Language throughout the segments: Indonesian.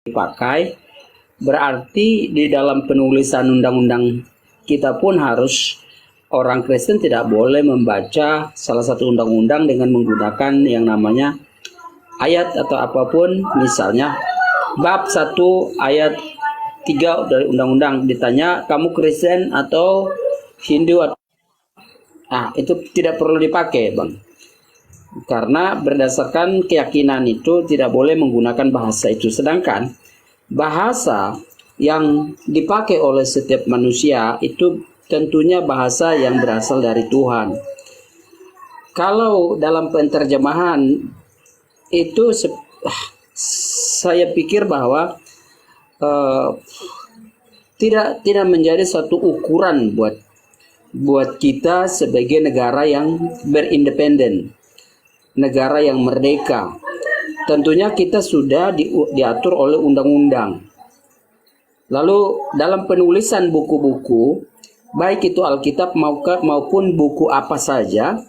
dipakai, berarti di dalam penulisan undang-undang kita pun harus, orang Kristen tidak boleh membaca salah satu undang-undang dengan menggunakan yang namanya ayat atau apapun. Misalnya bab 1 ayat 3 dari undang-undang, ditanya kamu Kristen atau Hindu, itu tidak perlu dipakai, Bang. Karena berdasarkan keyakinan itu tidak boleh menggunakan bahasa itu. Sedangkan bahasa yang dipakai oleh setiap manusia itu tentunya bahasa yang berasal dari Tuhan. Kalau dalam penterjemahan itu saya pikir bahwa tidak menjadi satu ukuran buat kita sebagai negara yang berindependen, negara yang merdeka. Tentunya kita sudah diatur oleh undang-undang. Lalu dalam penulisan buku-buku, baik itu Alkitab maupun buku apa saja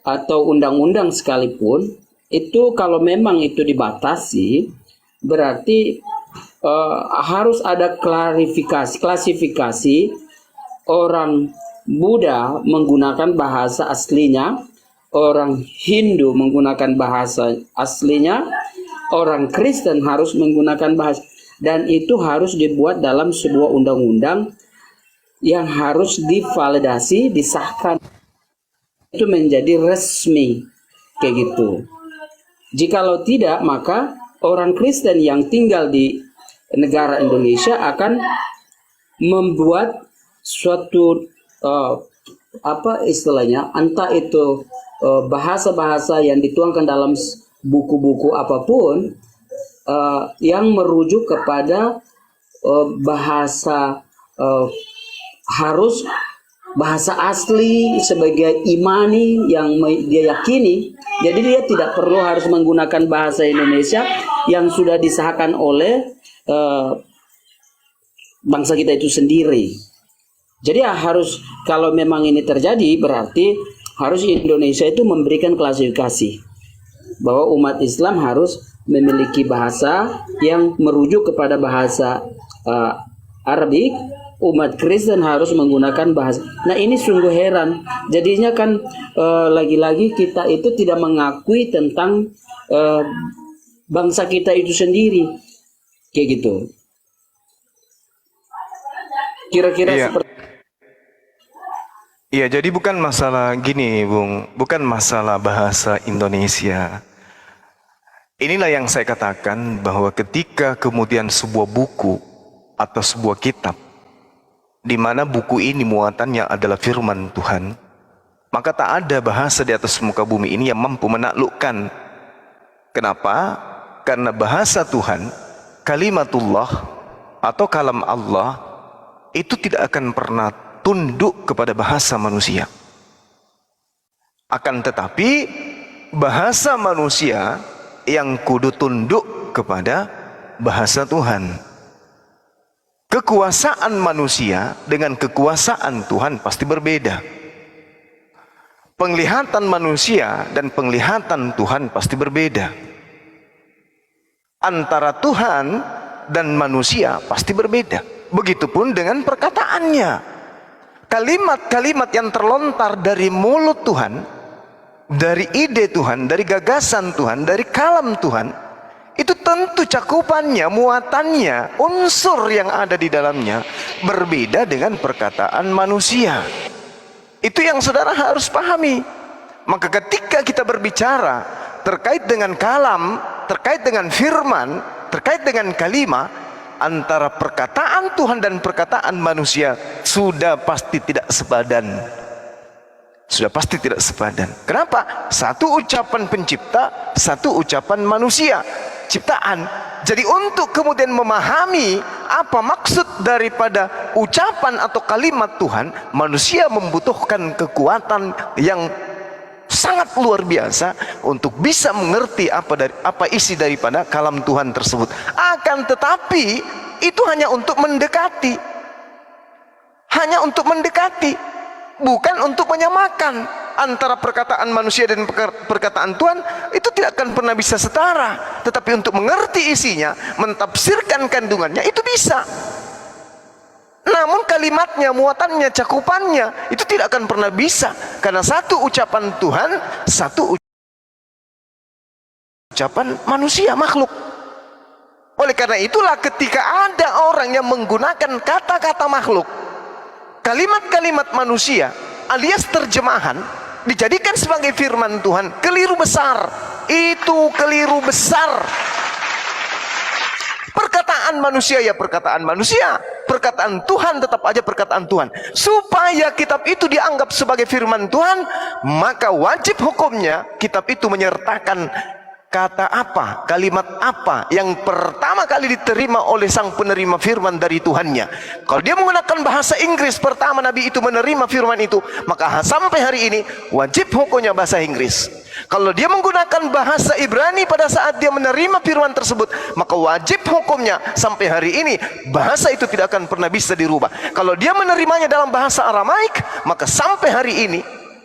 atau undang-undang sekalipun, itu kalau memang itu dibatasi, berarti harus ada klasifikasi orang Buddha menggunakan bahasa aslinya, orang Hindu menggunakan bahasa aslinya, orang Kristen harus menggunakan bahasa, dan itu harus dibuat dalam sebuah undang-undang yang harus divalidasi, disahkan, itu menjadi resmi kayak gitu. Jikalau tidak, maka orang Kristen yang tinggal di negara Indonesia akan membuat suatu entah itu bahasa-bahasa yang dituangkan dalam buku-buku apapun yang merujuk kepada bahasa harus bahasa asli sebagai imani yang dia yakini. Jadi dia tidak perlu harus menggunakan bahasa Indonesia yang sudah disahkan oleh bangsa kita itu sendiri. Jadi harus, kalau memang ini terjadi, berarti harus Indonesia itu memberikan klasifikasi bahwa umat Islam harus memiliki bahasa yang merujuk kepada bahasa Arabik, umat Kristen harus menggunakan bahasa. Nah, ini sungguh heran. Jadinya kan lagi-lagi kita itu tidak mengakui tentang bangsa kita itu sendiri, kayak gitu. Kira-kira seperti. Iya, jadi bukan masalah gini, Bung, bukan masalah bahasa Indonesia. Inilah yang saya katakan bahwa ketika kemudian sebuah buku atau sebuah kitab, di mana buku ini muatannya adalah firman Tuhan, maka tak ada bahasa di atas muka bumi ini yang mampu menaklukkan. Kenapa? Karena bahasa Tuhan, kalimatullah atau kalam Allah, itu tidak akan pernah tunduk kepada bahasa manusia. Akan tetapi bahasa manusia yang kudu tunduk kepada bahasa Tuhan. Kekuasaan manusia dengan kekuasaan Tuhan pasti berbeda. Penglihatan manusia dan penglihatan Tuhan pasti berbeda. Antara Tuhan dan manusia pasti berbeda. Begitupun dengan perkataannya. Kalimat-kalimat yang terlontar dari mulut Tuhan, dari ide Tuhan, dari gagasan Tuhan, dari kalam Tuhan, itu tentu cakupannya, muatannya, unsur yang ada di dalamnya berbeda dengan perkataan manusia. Itu yang saudara harus pahami. Maka ketika kita berbicara terkait dengan kalam, terkait dengan firman, terkait dengan kalimat, antara perkataan Tuhan dan perkataan manusia sudah pasti tidak sepadan. Sudah pasti tidak sepadan. Kenapa? Satu ucapan pencipta, satu ucapan manusia, ciptaan. Jadi untuk kemudian memahami apa maksud daripada ucapan atau kalimat Tuhan, manusia membutuhkan kekuatan yang sangat luar biasa untuk bisa mengerti apa isi daripada kalam Tuhan tersebut. Akan tetapi itu hanya untuk mendekati, bukan untuk menyamakan. antara perkataan manusia dan perkataan Tuhan itu tidak akan pernah bisa setara. Tetapi untuk mengerti isinya, mentafsirkan kandungannya itu bisa. Namun kalimatnya, muatannya, cakupannya itu tidak akan pernah bisa, karena satu ucapan Tuhan, satu ucapan manusia, makhluk. Oleh karena itulah ketika ada orang yang menggunakan kata-kata makhluk, kalimat-kalimat manusia alias terjemahan dijadikan sebagai firman Tuhan, keliru besar. Itu keliru besar. Perkataan manusia ya perkataan manusia, perkataan Tuhan tetap aja perkataan Tuhan. Supaya kitab itu dianggap sebagai firman Tuhan, maka wajib hukumnya kitab itu menyertakan kata apa, kalimat apa yang pertama kali diterima oleh sang penerima firman dari Tuhannya. Kalau dia menggunakan bahasa Inggris pertama Nabi itu menerima firman itu, maka sampai hari ini wajib hukumnya bahasa Inggris. Kalau dia menggunakan bahasa Ibrani pada saat dia menerima firman tersebut, maka wajib hukumnya sampai hari ini bahasa itu tidak akan pernah bisa dirubah. Kalau dia menerimanya dalam bahasa Aramaik, maka sampai hari ini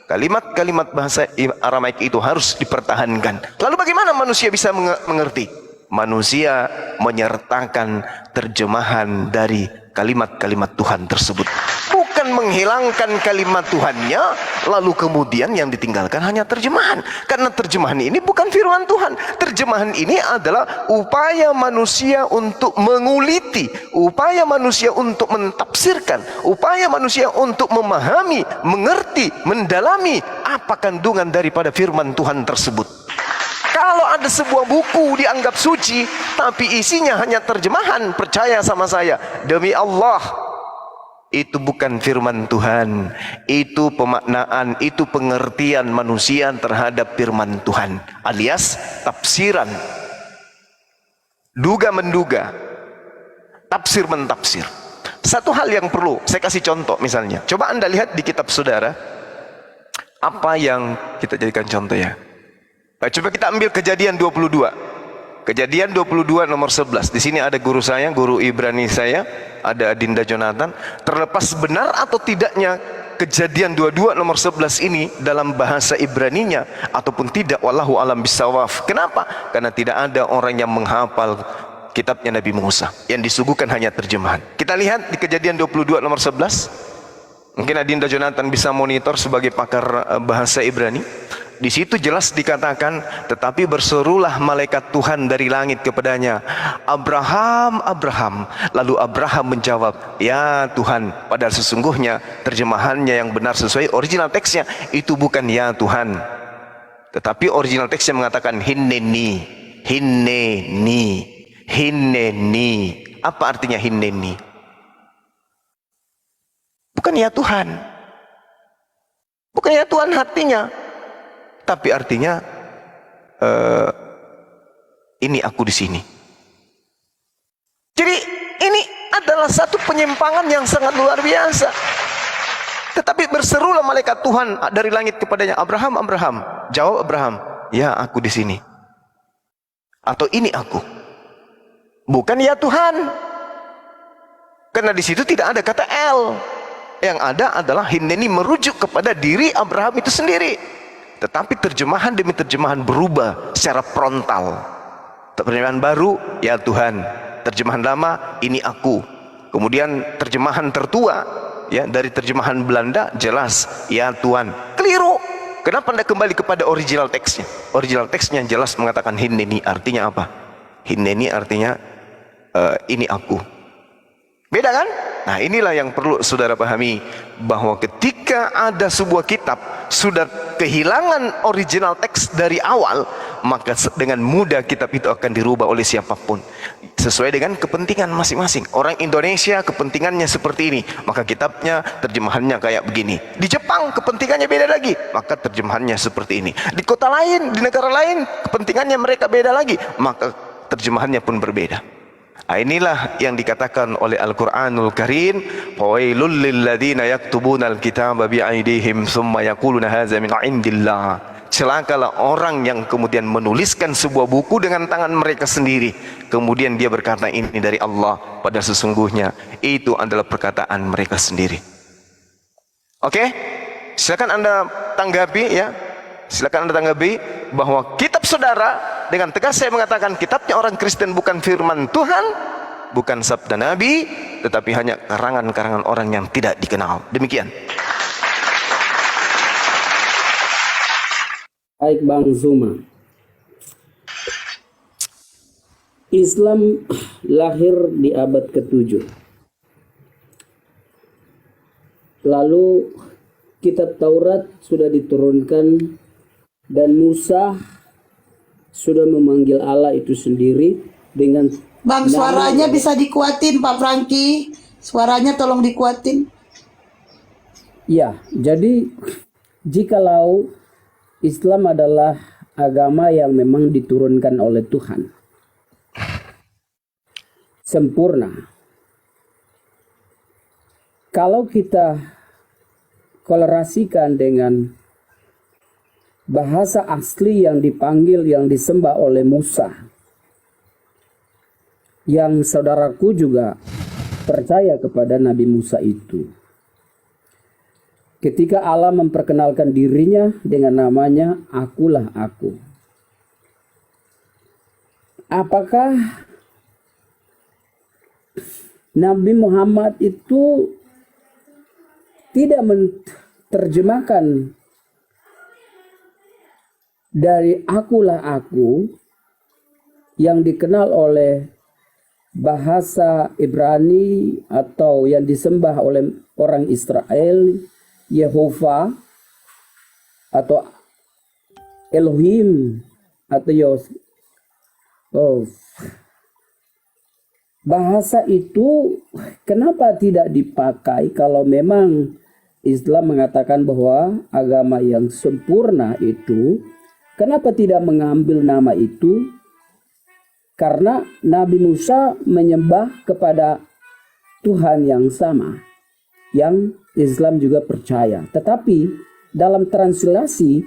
kalimat-kalimat bahasa Aramaik itu harus dipertahankan. Lalu bagaimana manusia bisa mengerti? Manusia menyertakan terjemahan dari kalimat-kalimat Tuhan tersebut. Bukan menghilangkan kalimat Tuhannya, lalu kemudian yang ditinggalkan hanya terjemahan. Karena terjemahan ini bukan firman Tuhan. Terjemahan ini adalah upaya manusia untuk menguliti, upaya manusia untuk mentafsirkan, upaya manusia untuk memahami, mengerti, mendalami apa kandungan daripada firman Tuhan tersebut. Kalau ada sebuah buku dianggap suci, tapi isinya hanya terjemahan, percaya sama saya, demi Allah, itu bukan firman Tuhan. Itu pemaknaan, itu pengertian manusia terhadap firman Tuhan, alias tafsiran, duga-menduga, tafsir-mentafsir. Satu hal yang perlu saya kasih contoh, misalnya, coba Anda lihat di kitab saudara, apa yang kita jadikan contoh ya. Coba kita ambil Kejadian 22. Kejadian 22 nomor 11. Di sini ada guru saya, guru Ibrani saya, ada Adinda Jonathan. Terlepas benar atau tidaknya Kejadian 22 nomor 11 ini dalam bahasa Ibraninya ataupun tidak, wallahu alam bisawaf. Kenapa? Karena tidak ada orang yang menghafal kitabnya Nabi Musa. Yang disuguhkan hanya terjemahan. Kita lihat di Kejadian 22 nomor 11. Mungkin Adinda Jonathan bisa monitor sebagai pakar bahasa Ibrani. Di situ jelas dikatakan, tetapi berserulah malaikat Tuhan dari langit kepadanya, Abraham, Abraham. Lalu Abraham menjawab, ya Tuhan. Padahal sesungguhnya terjemahannya yang benar sesuai original teksnya itu bukan ya Tuhan, tetapi original teksnya mengatakan hinneni, hinneni, hinneni. Apa artinya hinneni? Bukan ya Tuhan, bukan ya Tuhan artinya, tapi artinya ini aku di sini. Jadi ini adalah satu penyimpangan yang sangat luar biasa. Tetapi berserulah malaikat Tuhan dari langit kepadanya, Abraham, Abraham. Jawab Abraham, ya aku di sini. Atau ini aku. Bukan ya Tuhan. Karena di situ tidak ada kata L. Yang ada adalah hinneni, merujuk kepada diri Abraham itu sendiri. Tetapi terjemahan demi terjemahan berubah secara frontal. Terjemahan baru, ya Tuhan. Terjemahan lama, ini aku. Kemudian terjemahan tertua, ya, dari terjemahan Belanda, jelas, ya Tuhan. Keliru. Kenapa Anda kembali kepada original teksnya? Original teksnya jelas mengatakan hinneni. Artinya apa? Hinneni artinya ini aku. Beda kan? Nah, inilah yang perlu saudara pahami, bahwa ketika ada sebuah kitab sudah kehilangan original teks dari awal, maka dengan mudah kitab itu akan dirubah oleh siapapun sesuai dengan kepentingan masing-masing. Orang Indonesia kepentingannya seperti ini, maka kitabnya terjemahannya kayak begini. Di Jepang kepentingannya beda lagi, maka terjemahannya seperti ini. Di kota lain, di negara lain kepentingannya mereka beda lagi, maka terjemahannya pun berbeda. Nah, inilah yang dikatakan oleh Al-Quranul Karim, fawailul lilladzina yaktubuna al-kitaba bi'aidihim thumma yaquluna hadza min 'indillah. Celakalah orang yang kemudian menuliskan sebuah buku dengan tangan mereka sendiri, kemudian dia berkata ini dari Allah, padahal sesungguhnya itu adalah perkataan mereka sendiri. Oke? silakan Anda tanggapi ya. Silakan Anda tanggapi bahwa kitab saudara dengan tegas saya mengatakan kitabnya orang Kristen bukan firman Tuhan, bukan sabda Nabi, tetapi hanya karangan-karangan orang yang tidak dikenal. Demikian. Baik Bang Zuma. Islam lahir di abad ke-7. Lalu kitab Taurat sudah diturunkan dan Musa sudah memanggil Allah itu sendiri dengan Bang, suaranya bisa dikuatin Pak Franky. Suaranya tolong dikuatin. Ya, jadi jikalau Islam adalah agama yang memang diturunkan oleh Tuhan, sempurna. Kalau kita kolerasikan dengan bahasa asli yang dipanggil, yang disembah oleh Musa, yang saudaraku juga percaya kepada Nabi Musa itu. Ketika Allah memperkenalkan dirinya dengan namanya, Akulah Aku. Apakah Nabi Muhammad itu tidak menerjemahkan dari Akulah Aku yang dikenal oleh bahasa Ibrani atau yang disembah oleh orang Israel, Yehova atau Elohim atau bahasa itu kenapa tidak dipakai kalau memang Islam mengatakan bahwa agama yang sempurna itu, kenapa tidak mengambil nama itu? Karena Nabi Musa menyembah kepada Tuhan yang sama, yang Islam juga percaya. Tetapi dalam translasi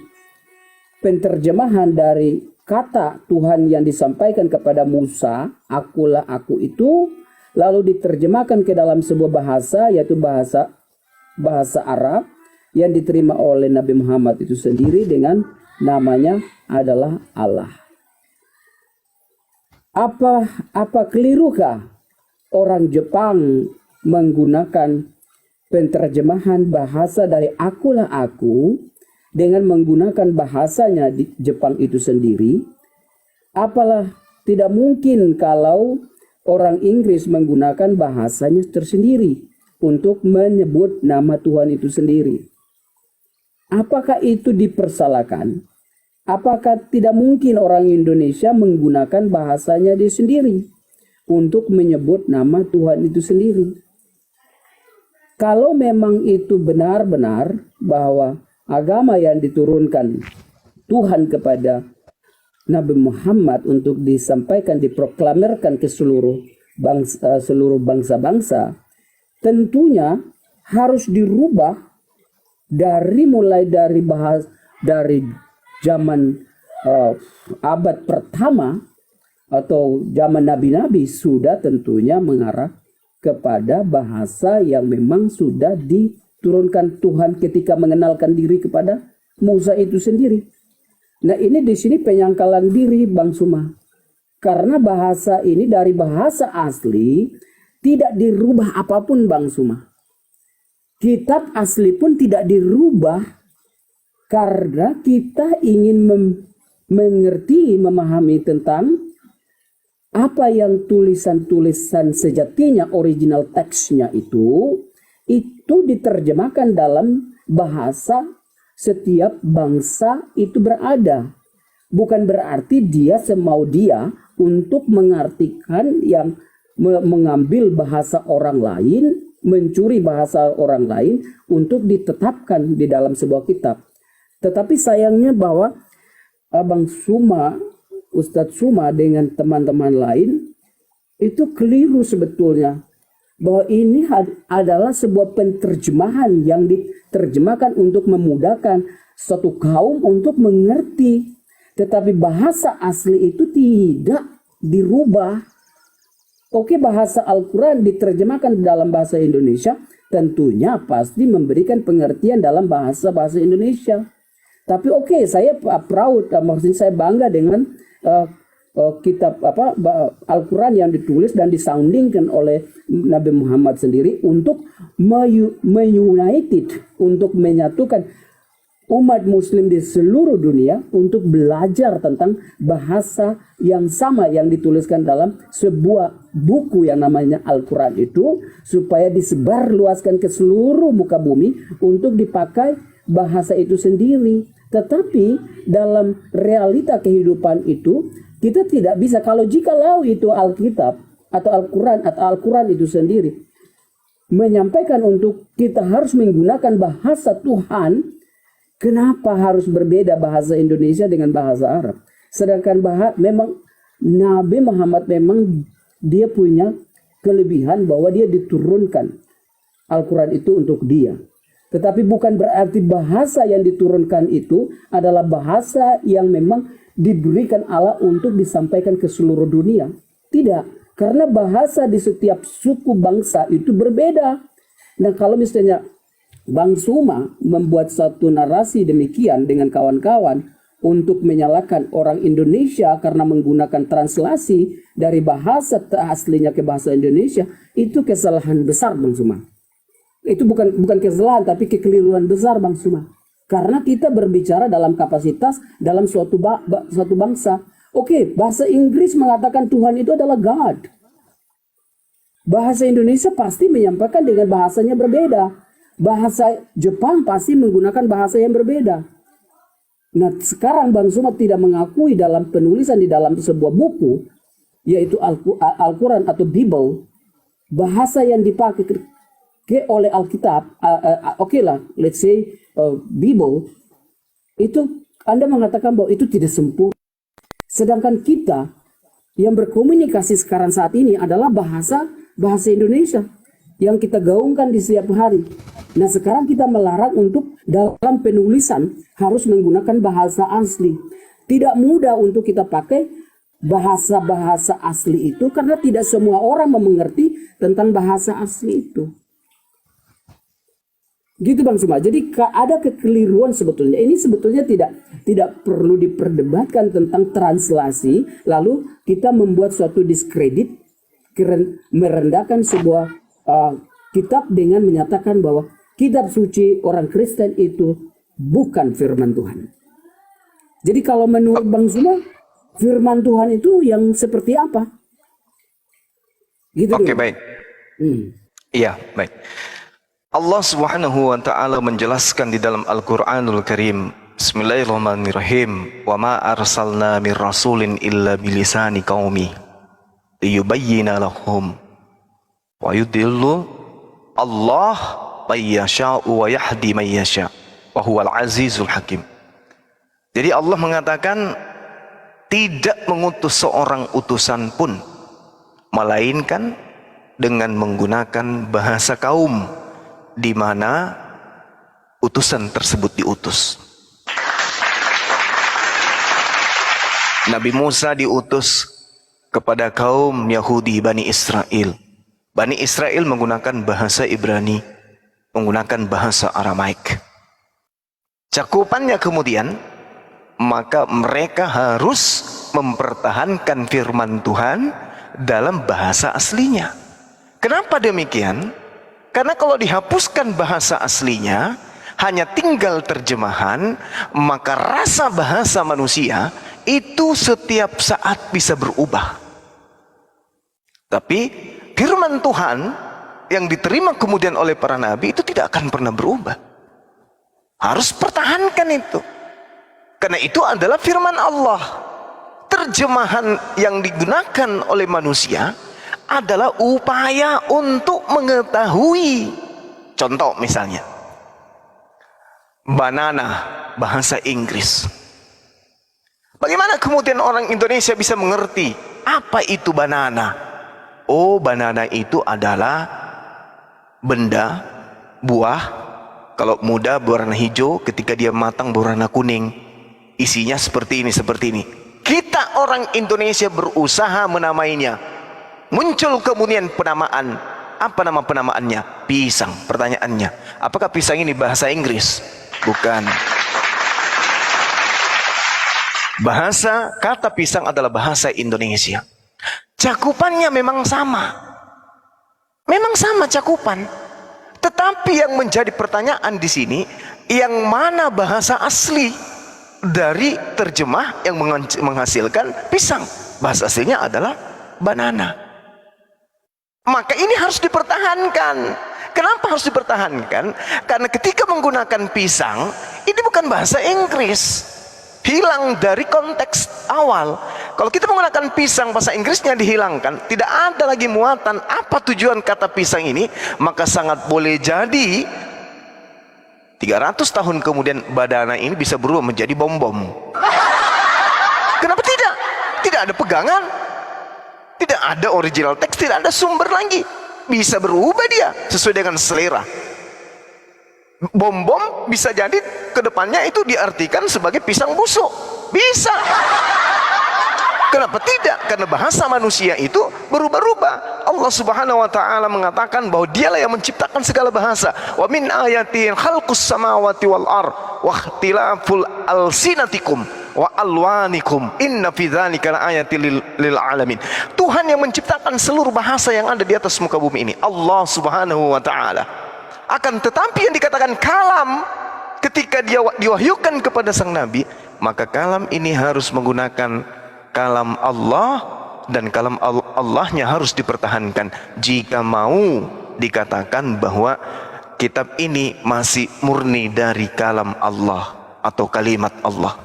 penterjemahan dari kata Tuhan yang disampaikan kepada Musa, Akulah Aku itu, lalu diterjemahkan ke dalam sebuah bahasa, yaitu bahasa Arab yang diterima oleh Nabi Muhammad itu sendiri dengan namanya adalah Allah. Apa kelirukah orang Jepang menggunakan penterjemahan bahasa dari Akulah Aku dengan menggunakan bahasanya di Jepang itu sendiri? Apalah tidak mungkin kalau orang Inggris menggunakan bahasanya tersendiri untuk menyebut nama Tuhan itu sendiri? Apakah itu dipersalahkan? Apakah tidak mungkin orang Indonesia menggunakan bahasanya dia sendiri untuk menyebut nama Tuhan itu sendiri? Kalau memang itu benar-benar bahwa agama yang diturunkan Tuhan kepada Nabi Muhammad untuk disampaikan, diproklamirkan ke seluruh bangsa-bangsa, tentunya harus dirubah mulai dari zaman abad pertama atau zaman nabi-nabi sudah tentunya mengarah kepada bahasa yang memang sudah diturunkan Tuhan ketika mengenalkan diri kepada Musa itu sendiri. Nah, ini di sini penyangkalan diri Bang Suma. Karena bahasa ini dari bahasa asli tidak dirubah apapun Bang Suma. Kitab asli pun tidak dirubah karena kita ingin mengerti, memahami tentang apa yang tulisan-tulisan sejatinya, original teksnya itu diterjemahkan dalam bahasa setiap bangsa itu berada. Bukan berarti dia semau dia untuk mengartikan yang mengambil bahasa orang lain, mencuri bahasa orang lain untuk ditetapkan di dalam sebuah kitab. Tetapi sayangnya bahwa Abang Suma, Ustadz Suma dengan teman-teman lain itu keliru sebetulnya. Bahwa ini adalah sebuah penterjemahan yang diterjemahkan untuk memudahkan suatu kaum untuk mengerti. Tetapi bahasa asli itu tidak dirubah. Oke, bahasa Al-Quran diterjemahkan dalam bahasa Indonesia, tentunya pasti memberikan pengertian dalam bahasa Indonesia. Tapi oke, saya proud, maksudnya saya bangga dengan kitab Al-Quran yang ditulis dan disoundingkan oleh Nabi Muhammad sendiri untuk united, untuk menyatukan umat muslim di seluruh dunia untuk belajar tentang bahasa yang sama yang dituliskan dalam sebuah buku yang namanya Al-Quran itu, supaya disebarluaskan ke seluruh muka bumi untuk dipakai bahasa itu sendiri. Tetapi dalam realita kehidupan itu kita tidak bisa, kalau jikalau itu Alkitab atau Al-Quran atau Al-Quran itu sendiri menyampaikan untuk kita harus menggunakan bahasa Tuhan, kenapa harus berbeda bahasa Indonesia dengan bahasa Arab? Sedangkan memang Nabi Muhammad memang dia punya kelebihan bahwa dia diturunkan Al-Quran itu untuk dia. Tetapi bukan berarti bahasa yang diturunkan itu adalah bahasa yang memang diberikan Allah untuk disampaikan ke seluruh dunia. Tidak, karena bahasa di setiap suku bangsa itu berbeda. Nah, kalau misalnya Bang Suma membuat satu narasi demikian dengan kawan-kawan untuk menyalahkan orang Indonesia karena menggunakan translasi dari bahasa aslinya ke bahasa Indonesia, itu kesalahan besar, Bang Suma. Itu bukan kesalahan, tapi kekeliruan besar, Bang Suma. Karena kita berbicara dalam kapasitas dalam suatu bangsa. Oke, bahasa Inggris mengatakan Tuhan itu adalah God. Bahasa Indonesia pasti menyampaikan dengan bahasanya berbeda. Bahasa Jepang pasti menggunakan bahasa yang berbeda. Nah, sekarang Bang Suma tidak mengakui dalam penulisan di dalam sebuah buku, yaitu Al-Quran atau Bible, bahasa yang dipakai oleh Alkitab, let's say Bible, itu Anda mengatakan bahwa itu tidak sempurna. Sedangkan kita yang berkomunikasi sekarang saat ini adalah bahasa Indonesia yang kita gaungkan di setiap hari. Nah, sekarang kita melarang untuk dalam penulisan harus menggunakan bahasa asli. Tidak mudah untuk kita pakai bahasa asli itu karena tidak semua orang mengerti tentang bahasa asli itu. Gitu Bang Suma. Jadi ada kekeliruan sebetulnya. Ini sebetulnya tidak perlu diperdebatkan tentang translasi. Lalu kita membuat suatu diskredit, merendahkan sebuah kitab dengan menyatakan bahwa kitab suci orang Kristen itu bukan firman Tuhan. Jadi kalau menurut Bang Suma, firman Tuhan itu yang seperti apa? Gitu. Oke, baik. Iya, baik. Allah Subhanahu wa taala menjelaskan di dalam Al-Qur'anul Karim, Bismillahirrahmanirrahim, "Wa ma arsalna mir rasulin illa bilisani qaumi liyubayyina lahum wa yudillu Allah mayyasha'u wa yahdi mayyasha wa huwal azizul hakim." Jadi Allah mengatakan tidak mengutus seorang utusan pun melainkan dengan menggunakan bahasa kaum di mana utusan tersebut diutus. Nabi Musa diutus kepada kaum Yahudi Bani Israel. Bani Israel menggunakan bahasa Ibrani, menggunakan bahasa Aramaik. Cakupannya kemudian, maka mereka harus mempertahankan firman Tuhan dalam bahasa aslinya. Kenapa demikian? Karena kalau dihapuskan bahasa aslinya, hanya tinggal terjemahan, maka rasa bahasa manusia itu setiap saat bisa berubah. Tapi firman Tuhan yang diterima kemudian oleh para nabi itu tidak akan pernah berubah. Harus pertahankan itu. Karena itu adalah firman Allah. Terjemahan yang digunakan oleh manusia adalah upaya untuk mengetahui. Contoh misalnya, banana, bahasa Inggris. Bagaimana kemudian orang Indonesia bisa mengerti apa itu banana? Oh, banana itu adalah benda, buah. Kalau muda berwarna hijau, ketika dia matang berwarna kuning. Isinya seperti ini, seperti ini. Kita orang Indonesia berusaha menamainya. Muncul kemudian penamaan Apa nama penamaannya? Pisang. Pertanyaannya, apakah pisang ini bahasa Inggris? Bukan. Bahasa kata pisang adalah bahasa Indonesia. Cakupannya memang sama. Memang sama cakupan. Tetapi yang menjadi pertanyaan di sini, yang mana bahasa asli dari terjemah yang menghasilkan pisang? Bahasa aslinya adalah banana. Maka ini harus dipertahankan. Kenapa harus dipertahankan? Karena ketika menggunakan pisang, ini bukan bahasa Inggris. Hilang dari konteks awal. Kalau kita menggunakan pisang, bahasa Inggrisnya dihilangkan, tidak ada lagi muatan apa tujuan kata pisang ini, maka sangat boleh jadi 300 tahun kemudian badana ini bisa berubah menjadi bom-bom. Kenapa tidak? Tidak ada pegangan, tidak ada original teks, tidak ada sumber lagi. Bisa berubah dia sesuai dengan selera. Bom-bom bisa jadi kedepannya itu diartikan sebagai pisang busuk. Bisa. Kenapa tidak? Karena bahasa manusia itu berubah-ubah. Allah Subhanahu wa taala mengatakan bahwa Dialah yang menciptakan segala bahasa. Wa min ayatin khalqus samawati wal ard wa ikhtilaful alsinatikum wa alwanikum inna fi dzalika laayatil lil alamin. Tuhan yang menciptakan seluruh bahasa yang ada di atas muka bumi ini, Allah Subhanahu wa taala. Akan tetapi yang dikatakan kalam, ketika dia diwahyukan kepada sang nabi, maka kalam ini harus menggunakan kalam Allah, dan kalam Allahnya harus dipertahankan jika mau dikatakan bahwa kitab ini masih murni dari kalam Allah atau kalimat Allah.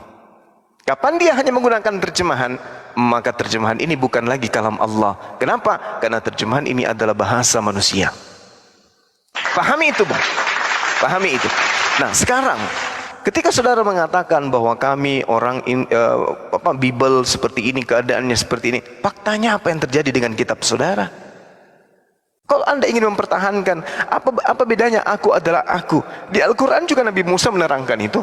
Kapan dia hanya menggunakan terjemahan, maka terjemahan ini bukan lagi kalam Allah. Kenapa? Karena terjemahan ini adalah bahasa manusia. Pahami itu, Bang. Pahami itu. Nah, sekarang ketika saudara mengatakan bahwa kami orang Bible seperti ini, keadaannya seperti ini, faktanya apa yang terjadi dengan kitab saudara? Kalau Anda ingin mempertahankan, apa bedanya aku adalah aku? Di Al-Quran juga Nabi Musa menerangkan itu.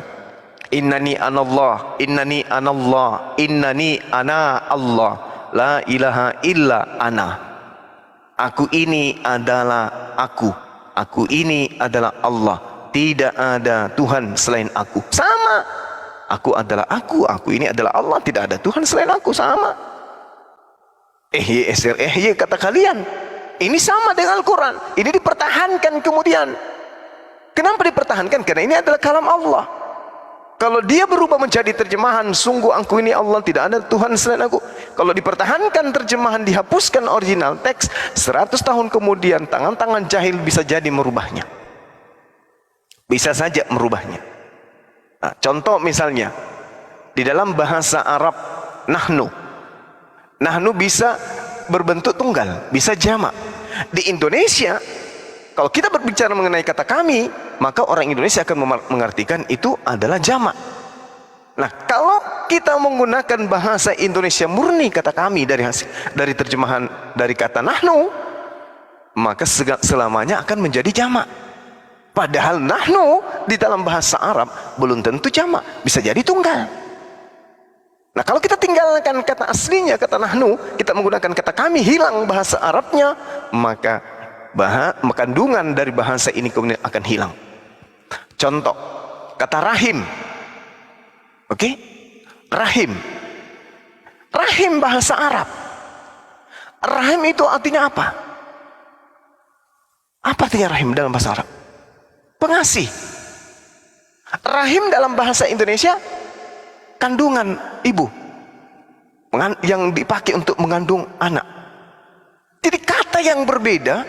Innani anallah, innani anallah, innani ana Allah, la ilaha illa ana. Aku ini adalah aku ini adalah Allah. Tidak ada Tuhan selain aku. Sama. Aku adalah aku ini adalah Allah. Tidak ada Tuhan selain aku. Sama. Kata kalian. Ini sama dengan Al-Quran. Ini dipertahankan kemudian. Kenapa dipertahankan? Karena ini adalah kalam Allah. Kalau dia berubah menjadi terjemahan, sungguh aku ini Allah, tidak ada Tuhan selain aku. Kalau dipertahankan terjemahan, dihapuskan original teks, 100 tahun kemudian tangan-tangan jahil bisa jadi merubahnya. Bisa saja merubahnya. Nah, contoh misalnya di dalam bahasa Arab nahnu bisa berbentuk tunggal, bisa jamak. Di Indonesia kalau kita berbicara mengenai kata kami, maka orang Indonesia akan mengartikan itu adalah jamak. Nah, kalau kita menggunakan bahasa Indonesia murni kata kami dari terjemahan dari kata nahnu, maka selamanya akan menjadi jamak. Padahal nahnu di dalam bahasa Arab belum tentu jamak, bisa jadi tunggal. Nah, kalau kita tinggalkan kata aslinya, kata nahnu, kita menggunakan kata kami, hilang bahasa Arabnya, maka kandungan dari bahasa ini kemudian akan hilang. Contoh, kata rahim. Oke? Rahim. Rahim bahasa Arab. Rahim itu artinya apa? Apa artinya rahim dalam bahasa Arab? Pengasih. Rahim dalam bahasa Indonesia kandungan ibu yang dipakai untuk mengandung anak. Jadi kata yang berbeda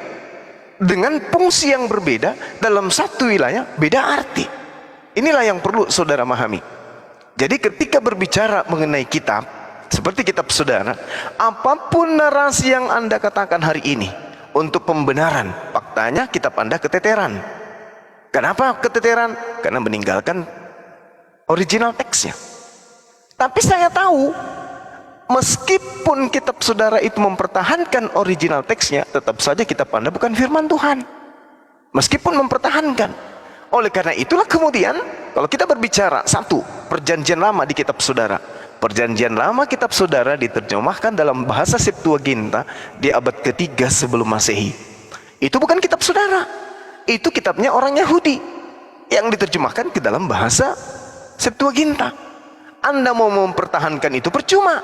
dengan fungsi yang berbeda dalam satu wilayah beda arti. Inilah yang perlu saudara pahami. Jadi ketika berbicara mengenai kitab seperti kitab saudara, apapun narasi yang Anda katakan hari ini untuk pembenaran, faktanya kitab Anda keteteran. Kenapa keteteran? Karena meninggalkan original teksnya. Tapi saya tahu, meskipun kitab saudara itu mempertahankan original teksnya, tetap saja kitab Anda bukan firman Tuhan. Meskipun mempertahankan. Oleh karena itulah kemudian, kalau kita berbicara satu, perjanjian lama di kitab saudara. Perjanjian lama kitab saudara diterjemahkan dalam bahasa Septuaginta di abad ketiga sebelum Masehi. Itu bukan kitab saudara. Itu kitabnya orang Yahudi yang diterjemahkan ke dalam bahasa Septuaginta. Anda mau mempertahankan itu percuma.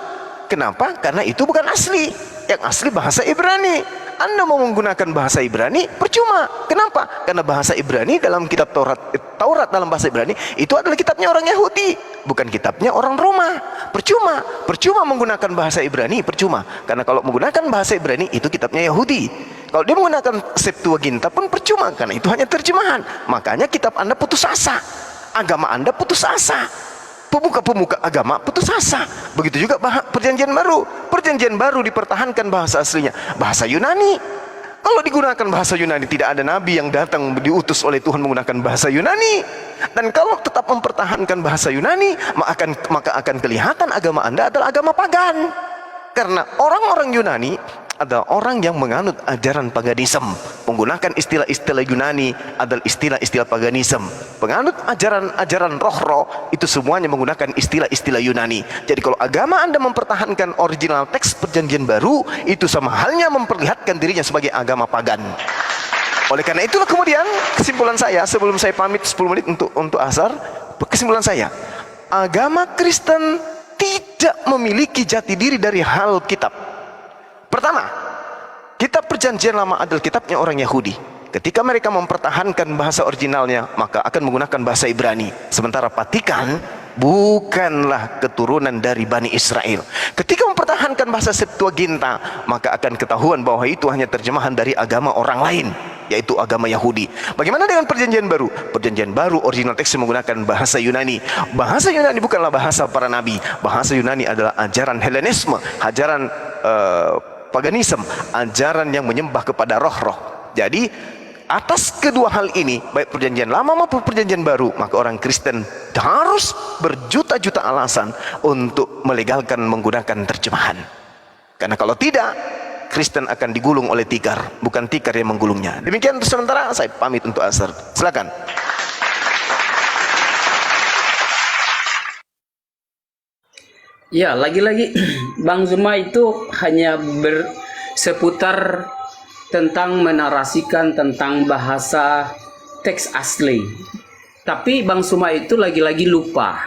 Kenapa? Karena itu bukan asli. Yang asli bahasa Ibrani. Anda mau menggunakan bahasa Ibrani percuma. Kenapa? Karena bahasa Ibrani dalam kitab Taurat dalam bahasa Ibrani itu adalah kitabnya orang Yahudi, bukan kitabnya orang Roma. Percuma menggunakan bahasa Ibrani, percuma. Karena kalau menggunakan bahasa Ibrani itu kitabnya Yahudi. Kalau dia menggunakan Septuaginta pun percuma, karena itu hanya terjemahan. Makanya kitab Anda putus asa, agama Anda putus asa, pemuka-pemuka agama putus asa. Begitu juga perjanjian baru. Perjanjian baru dipertahankan bahasa aslinya, bahasa Yunani. Kalau digunakan bahasa Yunani, tidak ada nabi yang datang diutus oleh Tuhan menggunakan bahasa Yunani. Dan kalau tetap mempertahankan bahasa Yunani, maka akan kelihatan agama Anda adalah agama pagan. Karena orang-orang Yunani ada orang yang menganut ajaran paganisme, menggunakan istilah-istilah Yunani adalah istilah-istilah paganisme. Penganut ajaran roh-roh itu semuanya menggunakan istilah-istilah Yunani. Jadi kalau agama Anda mempertahankan original teks perjanjian baru, itu sama halnya memperlihatkan dirinya sebagai agama pagan. Oleh karena itulah kemudian kesimpulan saya, sebelum saya pamit 10 menit untuk asar, kesimpulan saya, agama Kristen tidak memiliki jati diri dari hal kitab. Pertama, kitab perjanjian lama adalah kitabnya orang Yahudi. Ketika mereka mempertahankan bahasa originalnya, maka akan menggunakan bahasa Ibrani. Sementara Vatikan bukanlah keturunan dari Bani Israel. Ketika mempertahankan bahasa Septuaginta, maka akan ketahuan bahwa itu hanya terjemahan dari agama orang lain, yaitu agama Yahudi. Bagaimana dengan perjanjian baru? Perjanjian baru original teksnya menggunakan bahasa Yunani. Bahasa Yunani bukanlah bahasa para nabi. Bahasa Yunani adalah ajaran Helenisme, ajaran paganisme, ajaran yang menyembah kepada roh-roh. Jadi atas kedua hal ini, baik perjanjian lama maupun perjanjian baru, maka orang Kristen harus berjuta-juta alasan untuk melegalkan menggunakan terjemahan. Karena kalau tidak, Kristen akan digulung oleh tikar, bukan tikar yang menggulungnya. Demikian untuk sementara, saya pamit untuk asar. Silakan. Ya, lagi-lagi Bang Zuma itu hanya seputar tentang menarasikan tentang bahasa teks asli. Tapi Bang Zuma itu lagi-lagi lupa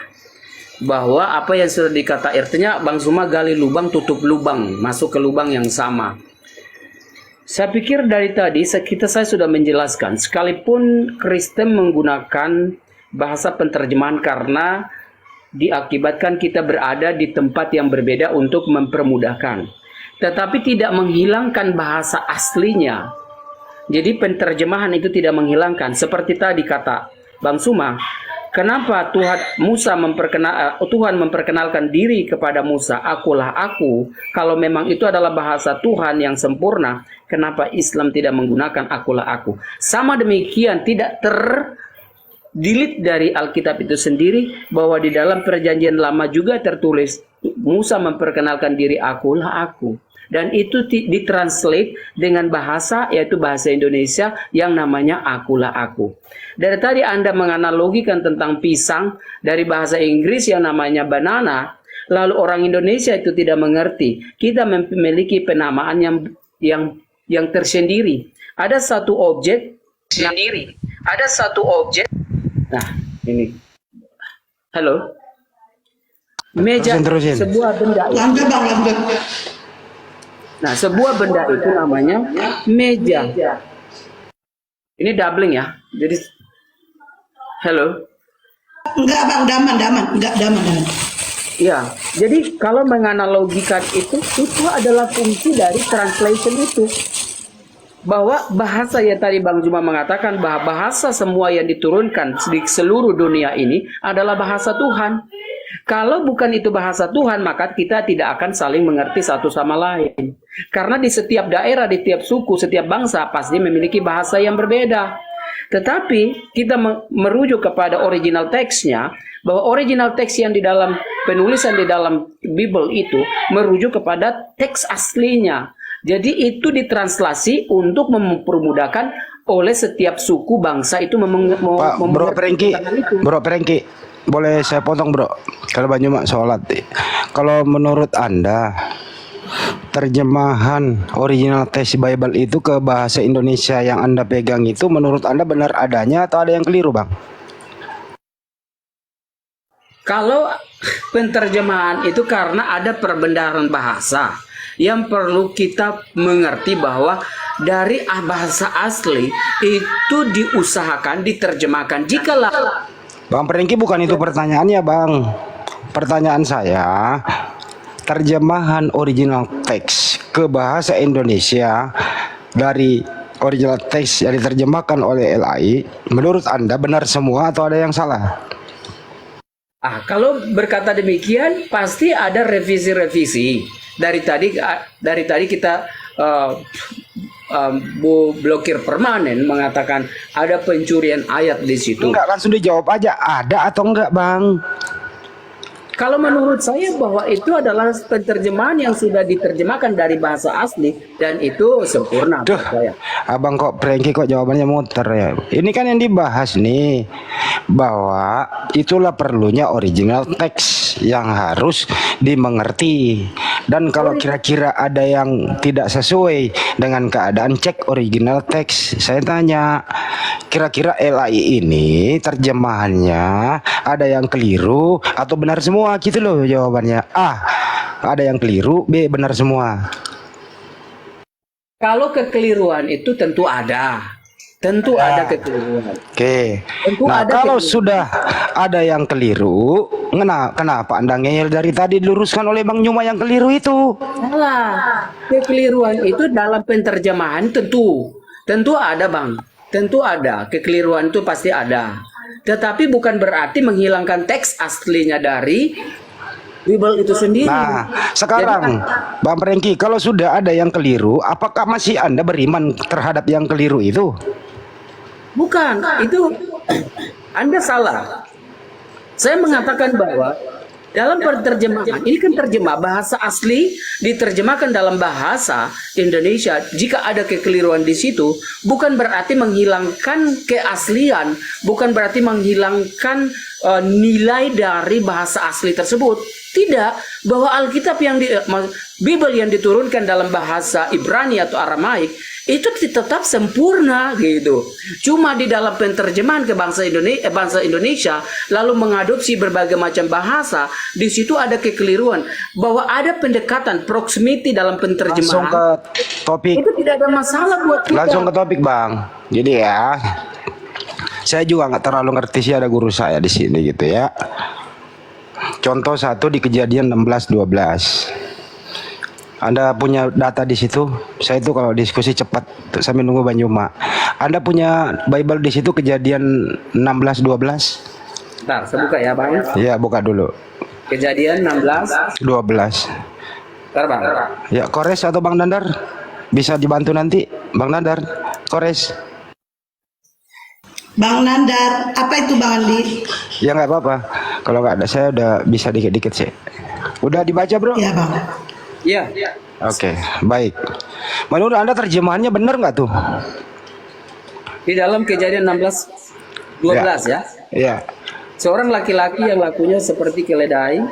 bahwa apa yang sudah dikata artinya Bang Zuma gali lubang, tutup lubang, masuk ke lubang yang sama. Saya pikir dari tadi saya sudah menjelaskan, sekalipun Kristen menggunakan bahasa penterjemahan karena diakibatkan kita berada di tempat yang berbeda untuk mempermudahkan, tetapi tidak menghilangkan bahasa aslinya. Jadi penterjemahan itu tidak menghilangkan. Seperti tadi kata Bang Suma, kenapa Tuhan memperkenalkan diri kepada Musa, akulah aku. Kalau memang itu adalah bahasa Tuhan yang sempurna, kenapa Islam tidak menggunakan akulah aku? Sama demikian tidak delete dari Alkitab itu sendiri bahwa di dalam perjanjian lama juga tertulis Musa memperkenalkan diri, akulah aku. Dan itu ditranslate dengan bahasa, yaitu bahasa Indonesia yang namanya akulah aku. Dari tadi Anda menganalogikan tentang pisang dari bahasa Inggris yang namanya banana, lalu orang Indonesia itu tidak mengerti. Kita memiliki penamaan yang tersendiri. Ada satu objek sendiri. Ada satu objek. Nah, ini. Halo. Meja, Terusin. sebuah benda. Nah, sebuah benda itu namanya meja. Ini doubling ya. Jadi, halo. Enggak, Bang, daman. Ya, jadi kalau menganalogikan itu adalah fungsi dari translation itu. Bahwa bahasa yang tadi Bang Zuma mengatakan bahwa bahasa semua yang diturunkan di seluruh dunia ini adalah bahasa Tuhan. Kalau bukan itu bahasa Tuhan, maka kita tidak akan saling mengerti satu sama lain. Karena di setiap daerah, di setiap suku, setiap bangsa pasti memiliki bahasa yang berbeda. Tetapi kita merujuk kepada original teksnya, bahwa original teks yang di dalam penulisan di dalam Bible itu merujuk kepada teks aslinya. Jadi itu ditranslasi untuk mempermudahkan oleh setiap suku bangsa itu Pak, Bro Prengki, boleh saya potong bro? Kalau banyak sholat, kalau menurut Anda terjemahan original text Bible itu ke bahasa Indonesia yang Anda pegang itu menurut Anda benar adanya atau ada yang keliru, Bang? Kalau penterjemahan itu karena ada perbendaharaan bahasa yang perlu kita mengerti bahwa dari bahasa asli itu diusahakan diterjemahkan. Jikalau Bang Prengki, bukan itu pertanyaannya, Bang. Pertanyaan saya, terjemahan original teks ke bahasa Indonesia dari original teks yang diterjemahkan oleh LAI, menurut Anda benar semua atau ada yang salah? kalau berkata demikian pasti ada revisi-revisi. Dari tadi kita blokir permanen mengatakan ada pencurian ayat di situ. Enggak, langsung dijawab aja, ada atau enggak, Bang? Kalau menurut saya bahwa itu adalah penerjemahan yang sudah diterjemahkan dari bahasa asli dan itu sempurna Duh, menurut saya. Abang kok Prengki kok jawabannya muter ya. Ini kan yang dibahas nih, bahwa itulah perlunya original teks yang harus dimengerti. Dan kalau kira-kira ada yang tidak sesuai dengan keadaan, cek original teks. Saya tanya, kira-kira LAI ini terjemahannya ada yang keliru atau benar semua? Gitu loh jawabannya. A, ada yang keliru. B, benar semua. Kalau kekeliruan itu tentu ada. Tentu ada kekeliruan. Oke. Tentu Nah, ada kalau kekeliruan. sudah ada yang keliru, kenapa Anda ngeyel dari tadi diluruskan oleh Bang Nyuma yang keliru itu? Salah. Kekeliruan itu dalam penerjemahan tentu ada, Bang. Tentu ada. Kekeliruan itu pasti ada. Tetapi bukan berarti menghilangkan teks aslinya dari Bible itu sendiri. Nah, sekarang Bang Prengki, kalau sudah ada yang keliru, apakah masih Anda beriman terhadap yang keliru itu? Bukan, itu Anda salah. Saya mengatakan bahwa dalam penerjemahan, ini kan terjemah bahasa asli diterjemahkan dalam bahasa Indonesia. Jika ada kekeliruan di situ, bukan berarti menghilangkan keaslian, bukan berarti menghilangkan nilai dari bahasa asli tersebut. Tidak, bahwa Alkitab Bible yang diturunkan dalam bahasa Ibrani atau Aramaik itu tetap sempurna gitu. Cuma di dalam penerjemahan ke bangsa Indonesia lalu mengadopsi berbagai macam bahasa, di situ ada kekeliruan bahwa ada pendekatan proximity dalam Langsung penerjemahan. ke topik. Itu tidak ada masalah buat kita. Langsung ke topik, Bang. Jadi ya, saya juga nggak terlalu ngerti sih, ada guru saya di sini gitu ya. Contoh satu di Kejadian 16:12. Anda punya data di situ. Saya itu kalau diskusi cepat sambil nunggu Banyuma. Anda punya Bible di situ Kejadian 16:12? Bentar, saya buka ya, Bang. Ya, buka dulu. Kejadian 12. Bentar, Bang. Ya, Kores atau Bang Dandar? Bisa dibantu nanti, Bang Dandar. Kores. Bang Nandar, apa itu Bang Andi? Ya nggak apa-apa. Kalau nggak ada, saya udah bisa dikit-dikit sih. Udah dibaca, Bro? Ya Bang. Iya. Oke, baik. Menurut Anda terjemahannya benar nggak tuh? Di dalam Kejadian 16:12 ya. Iya. Seorang laki-laki yang lakunya seperti keledai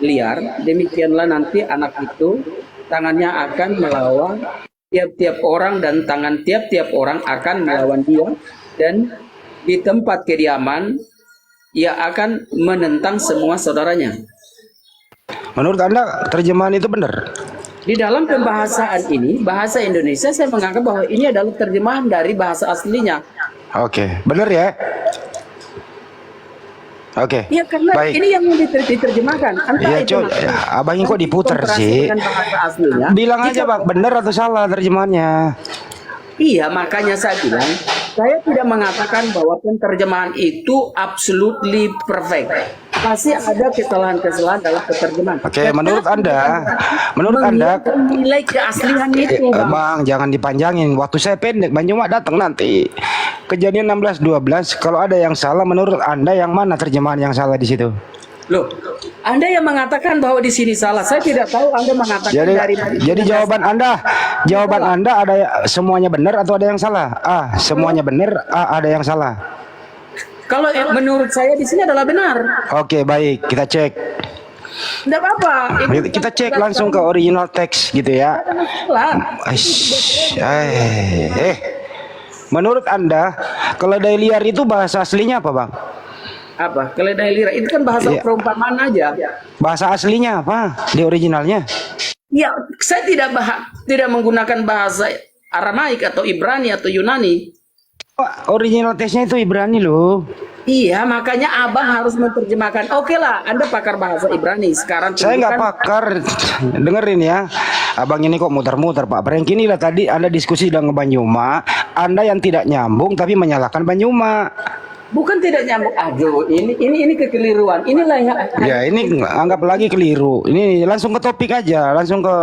liar, demikianlah nanti anak itu tangannya akan melawan tiap-tiap orang dan tangan tiap-tiap orang akan melawan dia, dan di tempat kediaman ia akan menentang semua saudaranya. Menurut Anda terjemahan itu benar? Di dalam pembahasaan ini, bahasa Indonesia, saya menganggap bahwa ini adalah terjemahan dari bahasa aslinya. Oke, benar ya? Oke, Iya, karena baik. ini yang diterjemahkan. Entah Iya, itu Cok. Abang ini kok diputer kontrasi sih? dengan bahasa aslinya. Bilang aja, Jika- Bang, benar atau salah terjemahannya? Iya, makanya saya bilang, saya tidak mengatakan bahwa penerjemahan itu absolutely perfect. Pasti ada kesalahan-kesalahan dalam penerjemahan. Oke, menurut Anda, nilai keaslian itu, Bang. Bang, jangan dipanjangin. Waktu saya pendek, Bang Cuma datang nanti. Kejadian 16:12. Kalau ada yang salah, menurut Anda yang mana terjemahan yang salah di situ? Loh, Anda yang mengatakan bahwa di sini salah. Saya tidak tahu Anda mengatakan dari mana. Jadi jawaban Anda ada semuanya benar atau ada yang salah? A, semuanya benar. A, ada yang salah. Kalau menurut saya di sini adalah benar. Oke, baik, kita cek. Tidak apa-apa. Kita cek langsung ke original teks gitu ya. Ada masalah. Menurut Anda, keledai liar itu bahasa aslinya apa, Bang? Apa? Keledai liar itu kan bahasa Iya. perumpamaan aja. Bahasa aslinya apa di originalnya? Ya, saya tidak menggunakan bahasa Aramaik atau Ibrani atau Yunani. Original teksnya itu Ibrani loh. Iya, makanya abang harus menerjemahkan. Oke lah, Anda pakar bahasa Ibrani. Sekarang Saya nggak tunjukkan. pakar. Dengerin ya. Abang ini kok muter-muter, Pak Frank. Inilah tadi Anda diskusi dengan Banyuma. Anda yang tidak nyambung tapi menyalahkan Banyuma. Bukan tidak nyambung. Aduh, ini kekeliruan. Inilah yang Ya ini anggap lagi keliru. Ini langsung ke topik aja, langsung ke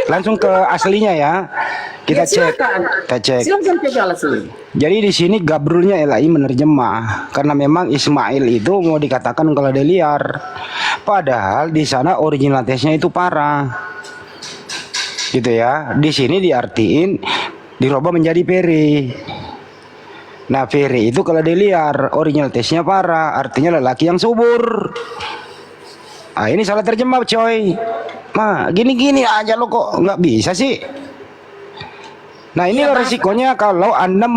langsung ke aslinya ya. Kita cek, silakan. kita cek. Silakan cek alasan. Jadi di sini Gabrulnya LAI menerjemah karena memang Ismail itu mau dikatakan keledai liar. Padahal di sana original teksnya itu parah. Gitu ya. Di sini diartiin dirubah menjadi peri. Nah, peri itu keledai liar, original teksnya parah, artinya lelaki yang subur. Ah, ini salah terjemah, coy. Nah, gini-gini aja lo kok nggak bisa sih. Nah, ini resikonya kalau Anda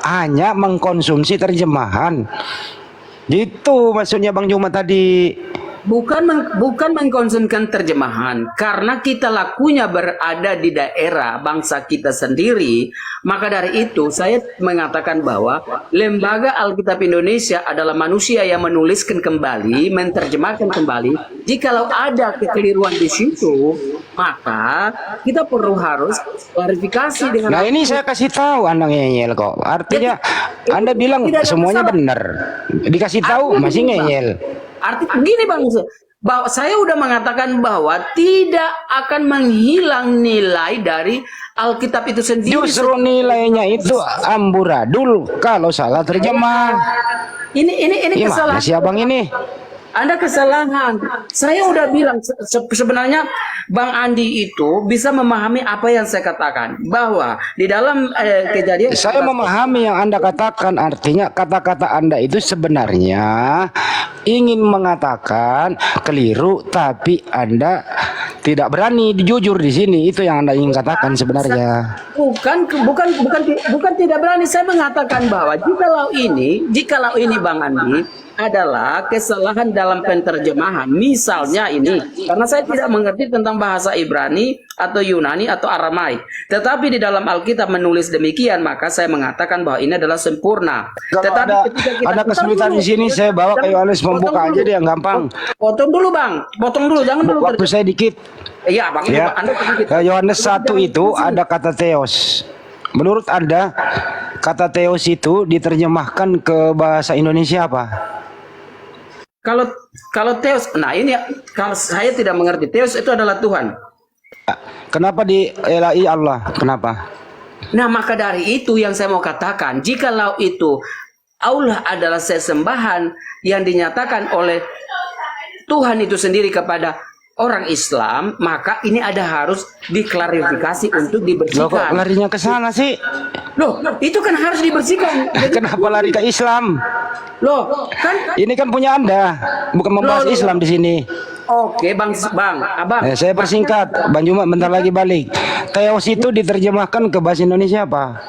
hanya mengkonsumsi terjemahan. Gitu maksudnya Bang Juma tadi. Bukan mengkonsumsikan terjemahan, karena kita lakunya berada di daerah bangsa kita sendiri. Maka dari itu saya mengatakan bahwa Lembaga Alkitab Indonesia adalah manusia yang menuliskan kembali, menerjemahkan kembali. Jikalau ada kekeliruan di situ, maka kita perlu harus klarifikasi dengan. Nah, ini saya kasih tahu Anda ngeyel kok. Artinya Ya, Anda bilang tidak ada semuanya masalah. benar. Dikasih tahu Artinya masih begini, Bang. ngeyel. Arti begini Bang, bahwa saya udah mengatakan bahwa tidak akan menghilang nilai dari Alkitab itu sendiri. Justru nilainya itu amburadul kalau salah terjemah. Ini Gimana kesalahan. sih abang ini? Anda kesalahan. Saya udah bilang sebenarnya Bang Andi itu bisa memahami apa yang saya katakan, bahwa di dalam kejadian Saya memahami yang Anda katakan, artinya kata-kata Anda itu sebenarnya ingin mengatakan keliru, tapi Anda tidak berani jujur di sini. Itu yang Anda ingin katakan sebenarnya. Bukan tidak berani. Saya mengatakan bahwa jikalau ini Bang Andi adalah kesalahan dalam penerjemahan. Misalnya ini, karena saya tidak mengerti tentang bahasa Ibrani atau Yunani atau Aramaik, tetapi di dalam Alkitab menulis demikian, maka saya mengatakan bahwa ini adalah sempurna. Kalau Tetapi ada, ketika kita ada kesulitan di sini, saya bawa ke Yohanes membuka aja deh yang gampang. Potong dulu Bang, potong dulu, jangan dulu. Waktu saya dikit. Iya Bang, Ya, Anda sedikit. Yohanes 1 itu ada kata theos. Menurut Anda, kata theos itu diterjemahkan ke bahasa Indonesia apa? Kalau Theos, nah ini kalau saya tidak mengerti. Theos itu adalah Tuhan. Kenapa di LAI Allah? Kenapa? Nah, maka dari itu yang saya mau katakan, jikalau itu Allah adalah sesembahan yang dinyatakan oleh Tuhan itu sendiri kepada orang Islam, maka ini ada harus diklarifikasi untuk Loh, kok dibersihkan. larinya ke sana sih? Loh, itu kan harus dibersihkan. Kenapa lari ke Islam? Loh, kan Ini kan punya Anda, bukan membahas Loh. Islam di sini. oke, Abang. Saya persingkat, Bang Juma bentar lagi balik. Theos itu diterjemahkan ke bahasa Indonesia apa?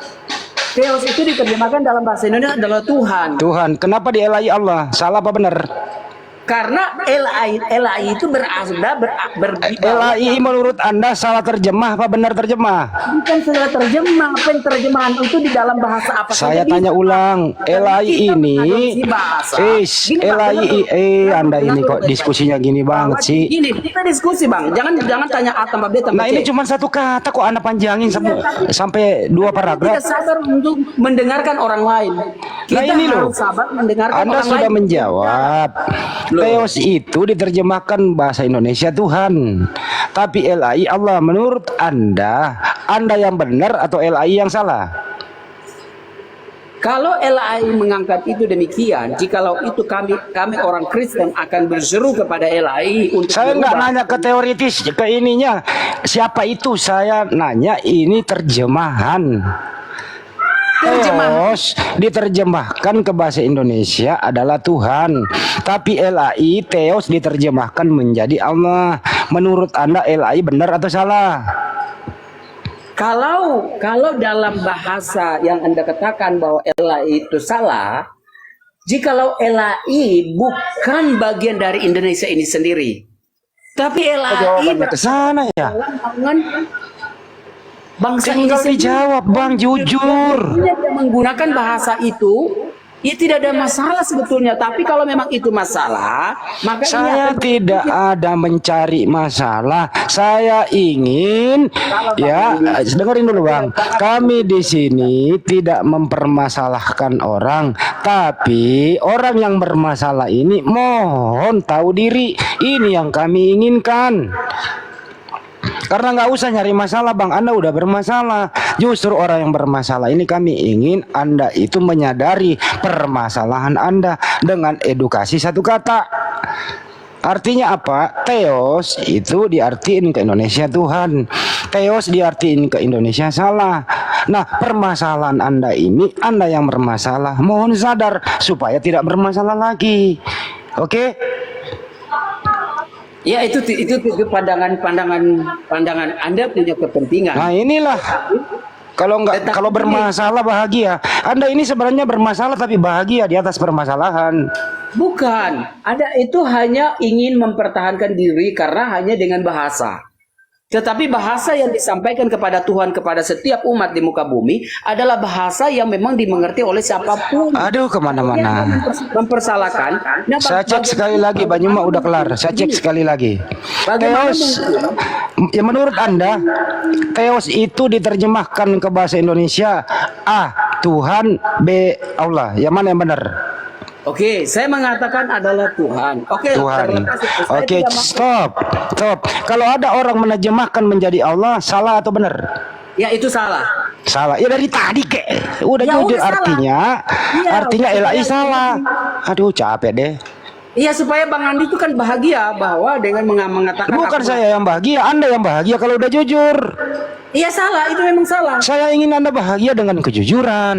Theos itu diterjemahkan dalam bahasa Indonesia adalah Tuhan. Tuhan. Kenapa di LAI Allah? Salah apa benar? Karena LAI itu LAI menurut Anda salah terjemah apa benar terjemah? bukan salah terjemah, penterjemahan itu di dalam bahasa apa Saya saja tanya bisa. ulang, Dan LAI kita ini, mengadopsi bahasa. Gini, Bang, LAI, dengar Anda dulu, ini dengar kok dulu, diskusinya gini banget Bahwa sih. Gini, kita diskusi Bang, jangan tanya A tambah B tambah Nah C. ini cuma satu kata kok Anda panjangin sampai 2 Kita paragraf. sabar untuk mendengarkan orang lain. Kita Nah, ini loh. harus sabar mendengarkan Anda orang sudah lain. menjawab. Loh. Theos itu diterjemahkan bahasa Indonesia Tuhan. Tapi LAI Allah. Menurut Anda yang benar atau LAI yang salah? Kalau LAI mengangkat itu demikian, jikalau itu kami orang Kristen akan berseru kepada LAI untuk Saya nggak berubah. nanya ke teoritis, ke ininya. Siapa itu? Saya nanya ini terjemahan. Theos diterjemahkan ke bahasa Indonesia adalah Tuhan, tapi LAI Theos diterjemahkan menjadi Allah. Menurut Anda LAI benar atau salah? Kalau dalam bahasa yang Anda katakan bahwa LAI itu salah, jikalau LAI bukan bagian dari Indonesia ini sendiri, tapi LAI Jawabannya ke sana ya. dalam bangsa ini Tinggal sendiri. dijawab Bang, jujur. Yang menggunakan bahasa itu, ya tidak ada masalah sebetulnya. Tapi kalau memang itu masalah, maka ini Saya akan tidak ada mencari masalah. Saya ingin ya, dengerin dulu Bang. Kami di sini tidak mempermasalahkan orang, tapi orang yang bermasalah ini mohon tahu diri. Ini yang kami inginkan. Karena nggak usah nyari masalah Bang, Anda udah bermasalah. Justru orang yang bermasalah ini kami ingin Anda itu menyadari permasalahan Anda dengan edukasi satu kata. Artinya apa? Theos itu diartiin ke Indonesia Tuhan. Theos diartiin ke Indonesia salah. Nah, permasalahan Anda ini, Anda yang bermasalah, mohon sadar supaya tidak bermasalah lagi. Oke? ya itu pandangan Anda punya kepentingan. Nah, inilah kalau bermasalah bahagia. Anda ini sebenarnya bermasalah tapi bahagia di atas permasalahan. Bukan, Anda itu hanya ingin mempertahankan diri karena hanya dengan bahasa. Tetapi bahasa yang disampaikan kepada Tuhan kepada setiap umat di muka bumi adalah bahasa yang memang dimengerti oleh siapapun. Aduh, kemana-mana. Mempersalahkan. Nah, Saya cek sekali lagi, Banyuma udah kelar. Saya cek sekali lagi. Bagaimana Theos, ya menurut Anda, Theos itu diterjemahkan ke bahasa Indonesia A. Tuhan, B. Allah. Yang mana yang benar? Oke, saya mengatakan adalah Tuhan. Oke, Tuhan. saya Oke, tidak stop. Kalau ada orang menerjemahkan menjadi Allah, salah atau benar? Ya itu salah. Salah. Ya dari tadi kek. Udah Ya, jujur udah salah. artinya Iya, LAI supaya- salah. Aduh, capek deh. Iya supaya Bang Andi itu kan bahagia bahwa dengan mengatakan Bukan saya yang bahagia, Anda yang bahagia kalau udah jujur. Iya salah, itu memang salah. Saya ingin Anda bahagia dengan kejujuran.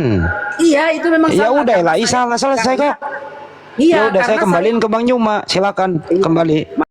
Iya itu memang Ya salah. udah, LAI salah, selesai kok. Iya, Ya udah, saya karena kembaliin ke Bang Nyuma. Silakan kembali.